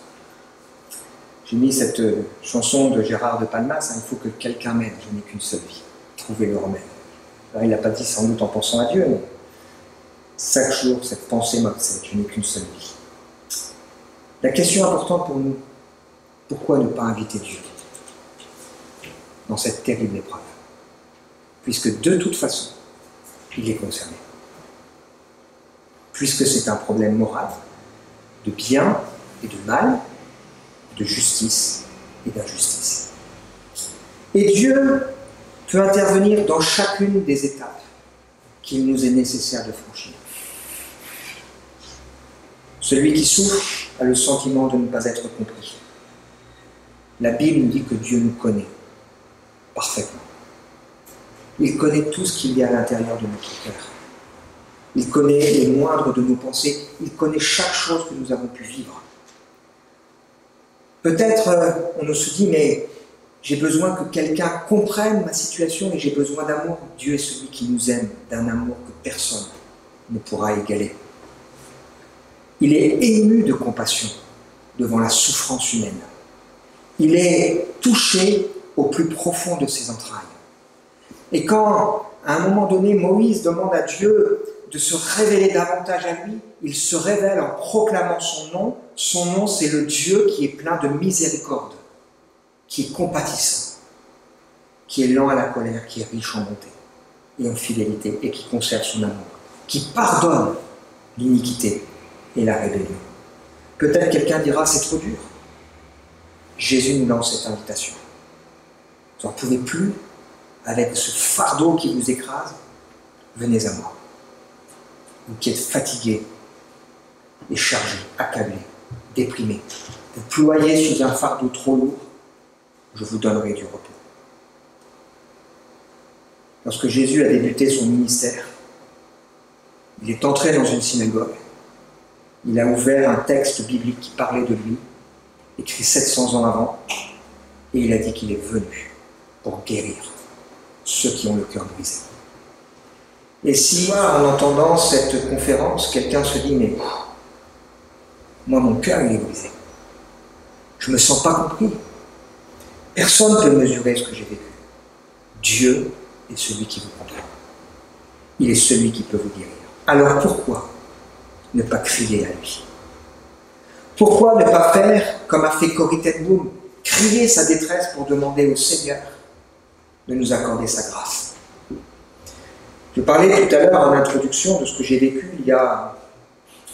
J'ai mis cette chanson de Gérard de Palmas, hein, il faut que quelqu'un m'aide, je n'ai qu'une seule vie. Trouver le remède. Alors, il n'a pas dit sans doute en pensant à Dieu, mais chaque jour cette pensée m'obsède, je n'ai qu'une seule vie. La question importante pour nous, pourquoi ne pas inviter Dieu dans cette terrible épreuve? Puisque de toute façon, il est concerné. Puisque c'est un problème moral, de bien et de mal, de justice et d'injustice. Et Dieu peut intervenir dans chacune des étapes qu'il nous est nécessaire de franchir. Celui qui souffre a le sentiment de ne pas être compris. La Bible nous dit que Dieu nous connaît parfaitement. Il connaît tout ce qu'il y a à l'intérieur de notre cœur. Il connaît les moindres de nos pensées. Il connaît chaque chose que nous avons pu vivre. Peut-être on se dit, mais j'ai besoin que quelqu'un comprenne ma situation et j'ai besoin d'amour. Dieu est celui qui nous aime d'un amour que personne ne pourra égaler. Il est ému de compassion devant la souffrance humaine. Il est touché au plus profond de ses entrailles. Et quand, à un moment donné, Moïse demande à Dieu de se révéler davantage à lui, il se révèle en proclamant son nom. Son nom, c'est le Dieu qui est plein de miséricorde, qui est compatissant, qui est lent à la colère, qui est riche en bonté et en fidélité, et qui conserve son amour, qui pardonne l'iniquité et la rébellion. Peut-être quelqu'un dira, c'est trop dur. Jésus nous lance cette invitation. Vous n'en pouvez plus avec ce fardeau qui vous écrase, venez à moi. Vous qui êtes fatigués et chargés, accablés, déprimés, vous ployez sous un fardeau trop lourd, je vous donnerai du repos. Lorsque Jésus a débuté son ministère, il est entré dans une synagogue, il a ouvert un texte biblique qui parlait de lui, écrit 700 ans avant, et il a dit qu'il est venu pour guérir ceux qui ont le cœur brisé. Et si, en entendant cette conférence, quelqu'un se dit, mais moi, mon cœur, il est brisé. Je ne me sens pas compris. Personne ne peut mesurer ce que j'ai vécu. Dieu est celui qui vous comprend. Il est celui qui peut vous guérir. Alors pourquoi ne pas crier à lui? Pourquoi ne pas faire comme a fait Corrie ten Boom, crier sa détresse pour demander au Seigneur de nous accorder sa grâce? Je parlais tout à l'heure en introduction de ce que j'ai vécu il y a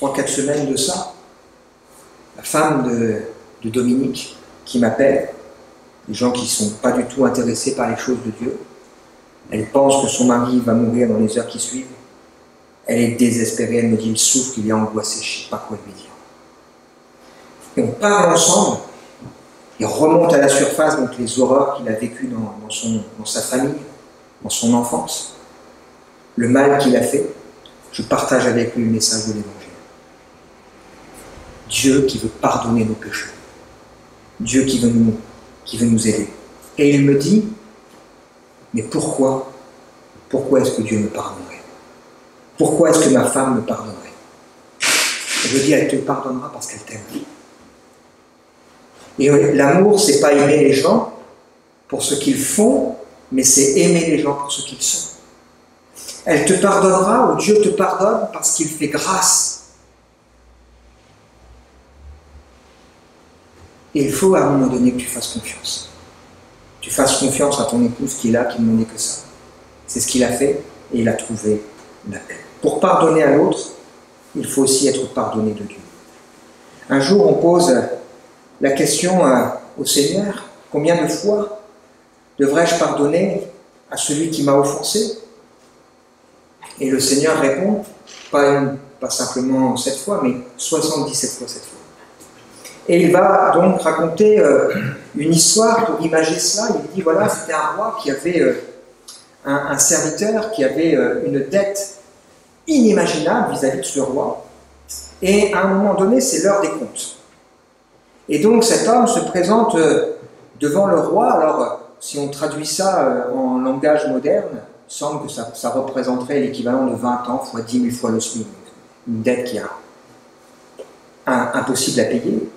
3-4 semaines de ça. La femme de Dominique qui m'appelle, des gens qui ne sont pas du tout intéressés par les choses de Dieu. Elle pense que son mari va mourir dans les heures qui suivent. Elle est désespérée, elle me dit, il souffre, il est angoissé, je ne sais pas quoi lui dire. Et on parle ensemble, il remonte à la surface donc les horreurs qu'il a vécues dans sa famille, dans son enfance, le mal qu'il a fait. Je partage avec lui le message de l'Évangile. Dieu qui veut pardonner nos péchés. Dieu qui veut nous aider. Et il me dit, mais pourquoi est-ce que Dieu me pardonnerait? Pourquoi est-ce que ma femme me pardonnerait? Et je dis, elle te pardonnera parce qu'elle t'aime. Et l'amour, c'est pas aimer les gens pour ce qu'ils font, mais c'est aimer les gens pour ce qu'ils sont. Elle te pardonnera, ou Dieu te pardonne parce qu'il fait grâce. Et il faut à un moment donné que tu fasses confiance. Tu fasses confiance à ton épouse qui est là, qui ne demandait que ça. C'est ce qu'il a fait et il a trouvé la paix. Pour pardonner à l'autre, il faut aussi être pardonné de Dieu. Un jour, on pose la question au Seigneur, combien de fois devrais-je pardonner à celui qui m'a offensé? Et le Seigneur répond, pas simplement 7 fois, mais 77 fois 7 fois. Et il va donc raconter une histoire pour imager cela. Il dit, voilà, c'était un roi qui avait un serviteur qui avait une dette inimaginable vis-à-vis de ce roi. Et à un moment donné, c'est l'heure des comptes. Et donc cet homme se présente devant le roi. Alors, si on traduit ça en langage moderne, il semble que ça représenterait l'équivalent de 20 ans fois 10 000 fois le SMIC. Une dette qui est impossible à payer.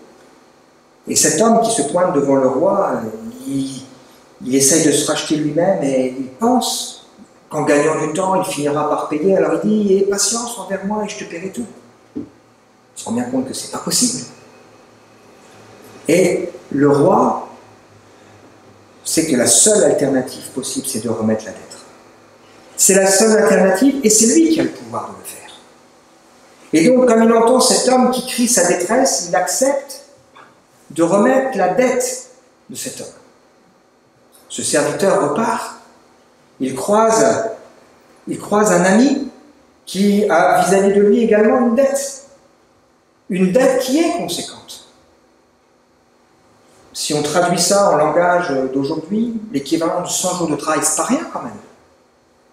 Et cet homme qui se pointe devant le roi, il essaye de se racheter lui-même et il pense qu'en gagnant du temps, il finira par payer. Alors il dit, aie patience envers moi et je te paierai tout. Il se rend bien compte que ce n'est pas possible. Et le roi sait que la seule alternative possible, c'est de remettre la dette. C'est la seule alternative et c'est lui qui a le pouvoir de le faire. Et donc, comme il entend cet homme qui crie sa détresse, il accepte de remettre la dette de cet homme. Ce serviteur repart, il croise un ami qui a vis-à-vis de lui également une dette qui est conséquente. Si on traduit ça en langage d'aujourd'hui, l'équivalent de 100 jours de travail, c'est pas rien quand même,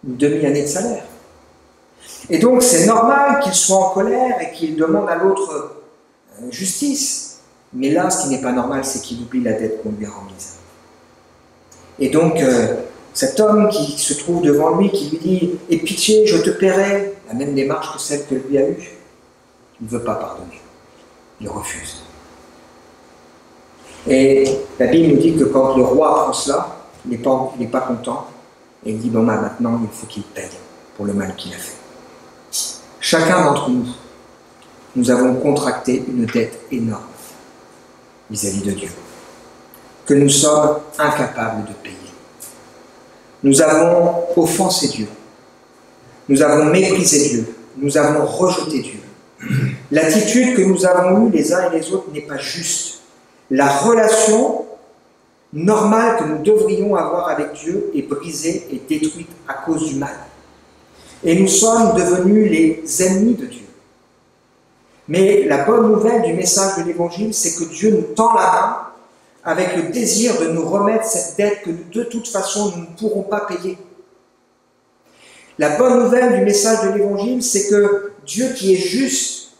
une demi-année de salaire. Et donc c'est normal qu'il soit en colère et qu'il demande à l'autre justice. Mais là, ce qui n'est pas normal, c'est qu'il oublie la dette qu'on lui a remise. Et donc, cet homme qui se trouve devant lui, qui lui dit « Aie pitié, je te paierai », la même démarche que celle que lui a eue, il ne veut pas pardonner. Il refuse. Et la Bible nous dit que quand le roi apprend cela, il n'est pas content, et il dit « Bon, maintenant, il faut qu'il paye pour le mal qu'il a fait. » Chacun d'entre nous, nous avons contracté une dette énorme vis-à-vis de Dieu, que nous sommes incapables de payer. Nous avons offensé Dieu, nous avons méprisé Dieu, nous avons rejeté Dieu. L'attitude que nous avons eue les uns et les autres n'est pas juste. La relation normale que nous devrions avoir avec Dieu est brisée et détruite à cause du mal. Et nous sommes devenus les ennemis de Dieu. Mais la bonne nouvelle du message de l'Évangile, c'est que Dieu nous tend la main avec le désir de nous remettre cette dette que de toute façon nous ne pourrons pas payer. La bonne nouvelle du message de l'Évangile, c'est que Dieu qui est juste,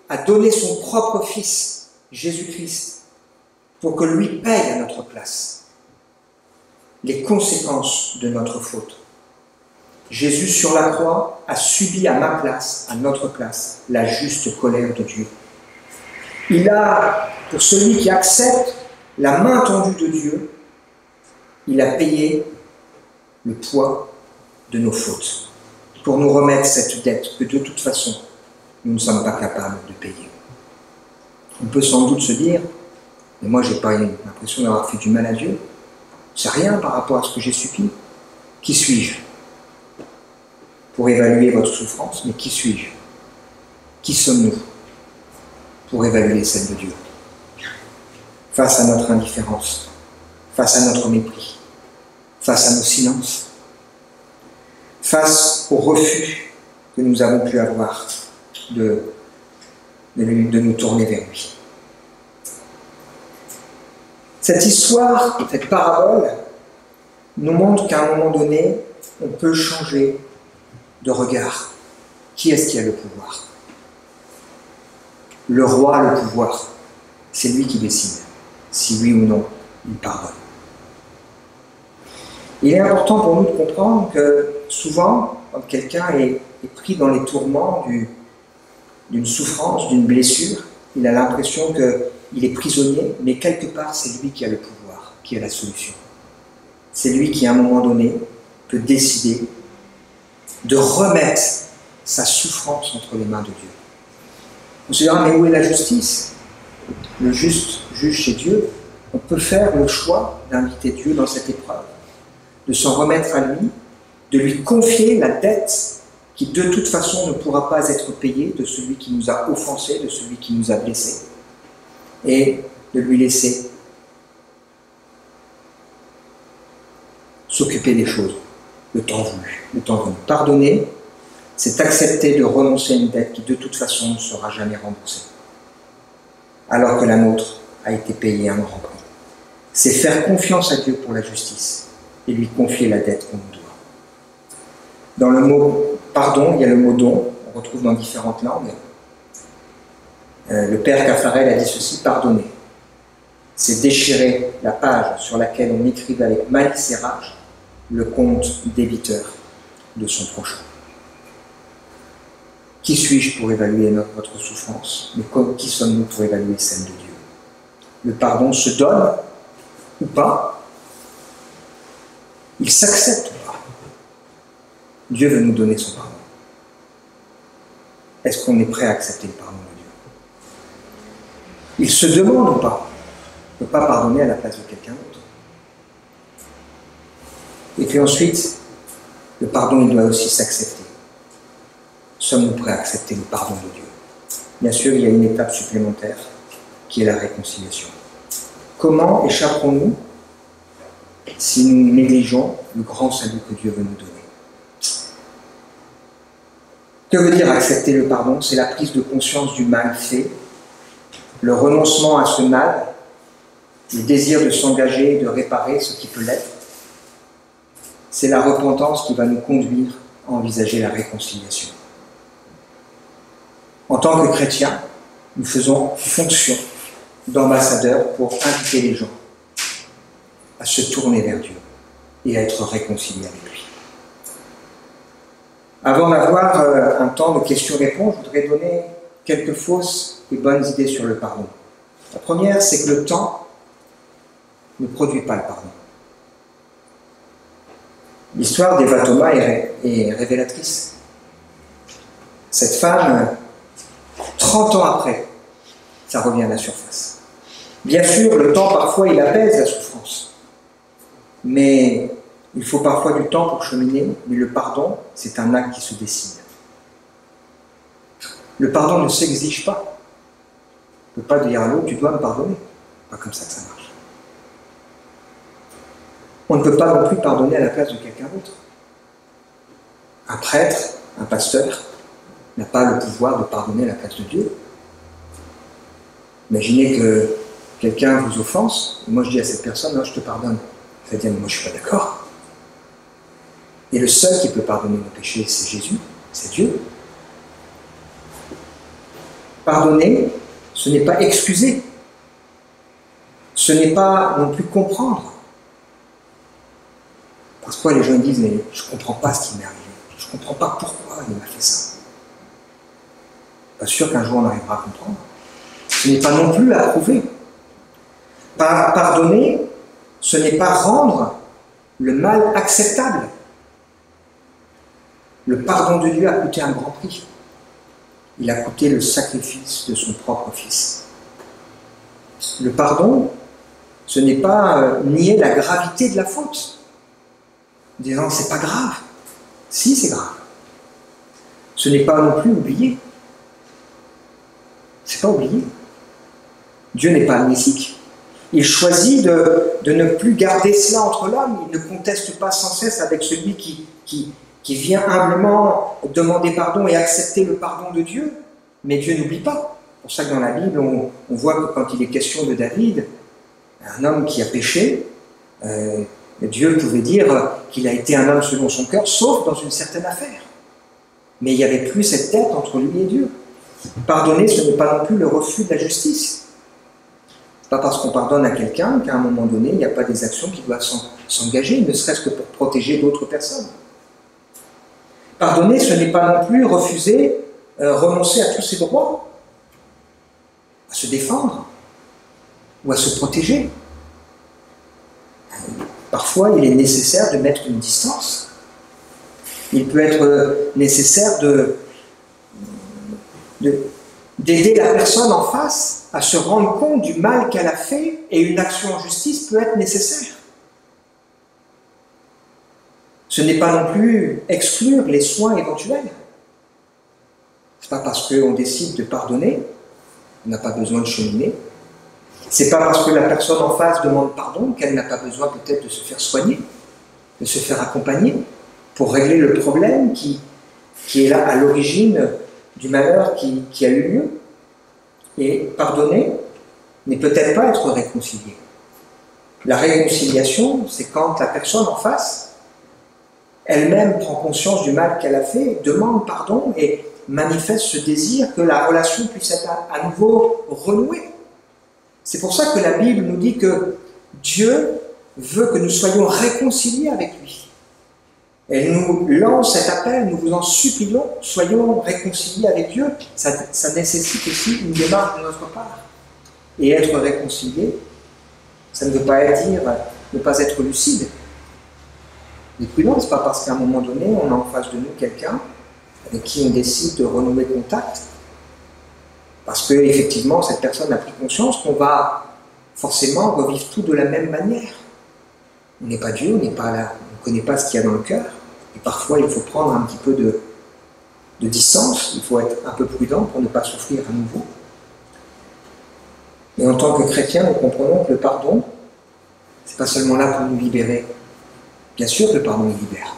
a donné son propre Fils, Jésus-Christ, pour que lui paye à notre place les conséquences de notre faute. Jésus sur la croix a subi à ma place, à notre place, la juste colère de Dieu. Il a, pour celui qui accepte la main tendue de Dieu, il a payé le poids de nos fautes pour nous remettre cette dette que de toute façon nous ne sommes pas capables de payer. On peut sans doute se dire, mais moi j'ai pas l'impression d'avoir fait du mal à Dieu. C'est rien par rapport à ce que j'ai subi. Qui suis-je pour évaluer votre souffrance? Mais qui suis-je? Qui sommes-nous pour évaluer celle de Dieu? Face à notre indifférence, face à notre mépris, face à nos silences, face au refus que nous avons pu avoir de nous tourner vers lui. Cette histoire, cette parabole, nous montre qu'à un moment donné, on peut changer de regard. Qui est-ce qui a le pouvoir? Le roi a le pouvoir. C'est lui qui décide si oui ou non il pardonne. Il est important pour nous de comprendre que souvent, quand quelqu'un est pris dans les tourments d'une souffrance, d'une blessure, il a l'impression qu'il est prisonnier, mais quelque part, c'est lui qui a le pouvoir, qui a la solution. C'est lui qui, à un moment donné, peut décider de remettre sa souffrance entre les mains de Dieu. On se dira, mais où est la justice? Le juste juge chez Dieu. On peut faire le choix d'inviter Dieu dans cette épreuve, de s'en remettre à lui, de lui confier la dette qui de toute façon ne pourra pas être payée de celui qui nous a offensés, de celui qui nous a blessés, et de lui laisser s'occuper des choses, le temps voulu, le temps venu. Pardonner, c'est accepter de renoncer à une dette qui de toute façon ne sera jamais remboursée, alors que la nôtre a été payée un grand prix. C'est faire confiance à Dieu pour la justice et lui confier la dette qu'on nous doit. Dans le mot pardon, il y a le mot don, on retrouve dans différentes langues. Le père Caffarel a dit ceci, pardonner, c'est déchirer la page sur laquelle on écrivait avec malice et rage le compte débiteur de son prochain. Qui suis-je pour évaluer votre souffrance? Mais qui sommes-nous pour évaluer celle de Dieu? Le pardon se donne ou pas? Il s'accepte ou pas? Dieu veut nous donner son pardon. Est-ce qu'on est prêt à accepter le pardon de Dieu? Il se demande ou pas? On ne peut pas pardonner à la place de quelqu'un d'autre. Et puis ensuite, le pardon, il doit aussi s'accepter. Sommes-nous prêts à accepter le pardon de Dieu? Bien sûr, il y a une étape supplémentaire qui est la réconciliation. Comment échapperons-nous si nous négligeons le grand salut que Dieu veut nous donner? Que veut dire accepter le pardon? C'est la prise de conscience du mal fait, le renoncement à ce mal, le désir de s'engager et de réparer ce qui peut l'être. C'est la repentance qui va nous conduire à envisager la réconciliation. En tant que chrétiens, nous faisons fonction d'ambassadeurs pour inviter les gens à se tourner vers Dieu et à être réconciliés avec lui. Avant d'avoir un temps de questions-réponses, je voudrais donner quelques fausses et bonnes idées sur le pardon. La première, c'est que le temps ne produit pas le pardon. L'histoire d'Eva Thomas est révélatrice. Cette femme, 30 ans après, ça revient à la surface. Bien sûr, le temps, parfois, il apaise la souffrance. Mais il faut parfois du temps pour cheminer, mais le pardon, c'est un acte qui se décide. Le pardon ne s'exige pas. On ne peut pas dire à l'autre, tu dois me pardonner. Pas comme ça que ça marche. On ne peut pas non plus pardonner à la place de quelqu'un d'autre. Un prêtre, un pasteur, n'a pas le pouvoir de pardonner à la place de Dieu. Imaginez que quelqu'un vous offense, et moi je dis à cette personne, non, je te pardonne. Ça veut dire, mais moi je ne suis pas d'accord. Et le seul qui peut pardonner nos péchés, c'est Jésus, c'est Dieu. Pardonner, ce n'est pas excuser. Ce n'est pas non plus comprendre. Parfois les gens disent, mais je ne comprends pas ce qui m'est arrivé. Je ne comprends pas pourquoi il m'a fait ça. Pas sûr qu'un jour on arrivera à comprendre. Ce n'est pas non plus approuver. Pardonner, ce n'est pas rendre le mal acceptable. Le pardon de Dieu a coûté un grand prix. Il a coûté le sacrifice de son propre Fils. Le pardon, ce n'est pas nier la gravité de la faute, en disant c'est pas grave. Si, c'est grave. Ce n'est pas non plus oublier. C'est pas oublier. Dieu n'est pas amnésique. Il choisit de ne plus garder cela entre l'homme. Il ne conteste pas sans cesse avec celui qui vient humblement demander pardon et accepter le pardon de Dieu. Mais Dieu n'oublie pas. C'est pour ça que dans la Bible, on voit que quand il est question de David, un homme qui a péché, Dieu pouvait dire qu'il a été un homme selon son cœur, sauf dans une certaine affaire. Mais il n'y avait plus cette tête entre lui et Dieu. Pardonner, ce n'est pas non plus le refus de la justice. Pas parce qu'on pardonne à quelqu'un qu'à un moment donné, il n'y a pas des actions qui doivent s'engager, ne serait-ce que pour protéger d'autres personnes. Pardonner, ce n'est pas non plus refuser, renoncer à tous ses droits, à se défendre ou à se protéger. Parfois, il est nécessaire de mettre une distance. Il peut être nécessaire d'aider la personne en face à se rendre compte du mal qu'elle a fait, et une action en justice peut être nécessaire. Ce n'est pas non plus exclure les soins éventuels. Ce n'est pas parce qu'on décide de pardonner, on n'a pas besoin de cheminer. Ce n'est pas parce que la personne en face demande pardon qu'elle n'a pas besoin peut-être de se faire soigner, de se faire accompagner pour régler le problème qui est là à l'origine du malheur qui a eu lieu. Et pardonner n'est peut-être pas être réconcilié. La réconciliation, c'est quand la personne en face, elle-même prend conscience du mal qu'elle a fait, demande pardon et manifeste ce désir que la relation puisse être à nouveau renouée. C'est pour ça que la Bible nous dit que Dieu veut que nous soyons réconciliés avec lui. Elle nous lance cet appel, nous vous en supplions, soyons réconciliés avec Dieu. Ça nécessite aussi une démarche de notre part. Et être réconcilié, ça ne veut pas dire ne pas être lucide. Mais prudent, ce n'est pas parce qu'à un moment donné, on a en face de nous quelqu'un avec qui on décide de renouer contact, parce qu'effectivement, cette personne a pris conscience qu'on va forcément revivre tout de la même manière. On n'est pas Dieu, on n'est pas là, on ne connaît pas ce qu'il y a dans le cœur. Et parfois, il faut prendre un petit peu de distance, il faut être un peu prudent pour ne pas souffrir à nouveau. Et en tant que chrétien, nous comprenons que le pardon, ce n'est pas seulement là pour nous libérer. Bien sûr que le pardon libère.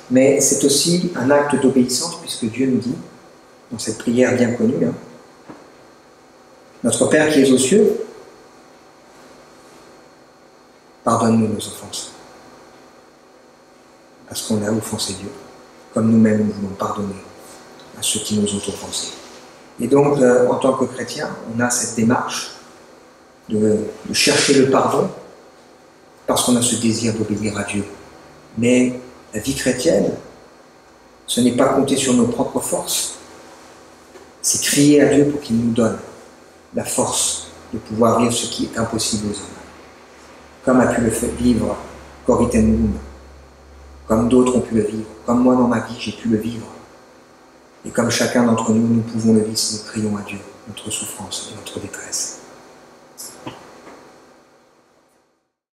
Mais c'est aussi un acte d'obéissance, puisque Dieu nous dit, dans cette prière bien connue, Notre Père qui es aux cieux, pardonne-nous nos offenses. Parce qu'on a offensé Dieu, comme nous-mêmes nous voulons pardonner à ceux qui nous ont offensés. Et donc, en tant que chrétien, on a cette démarche de chercher le pardon, parce qu'on a ce désir d'obéir à Dieu. Mais la vie chrétienne, ce n'est pas compter sur nos propres forces, c'est crier à Dieu pour qu'il nous donne la force de pouvoir vivre ce qui est impossible aux hommes. Comme a pu le vivre Corrie ten Boom, comme d'autres ont pu le vivre, comme moi dans ma vie j'ai pu le vivre. Et comme chacun d'entre nous, nous pouvons le vivre si nous crions à Dieu, notre souffrance et notre détresse.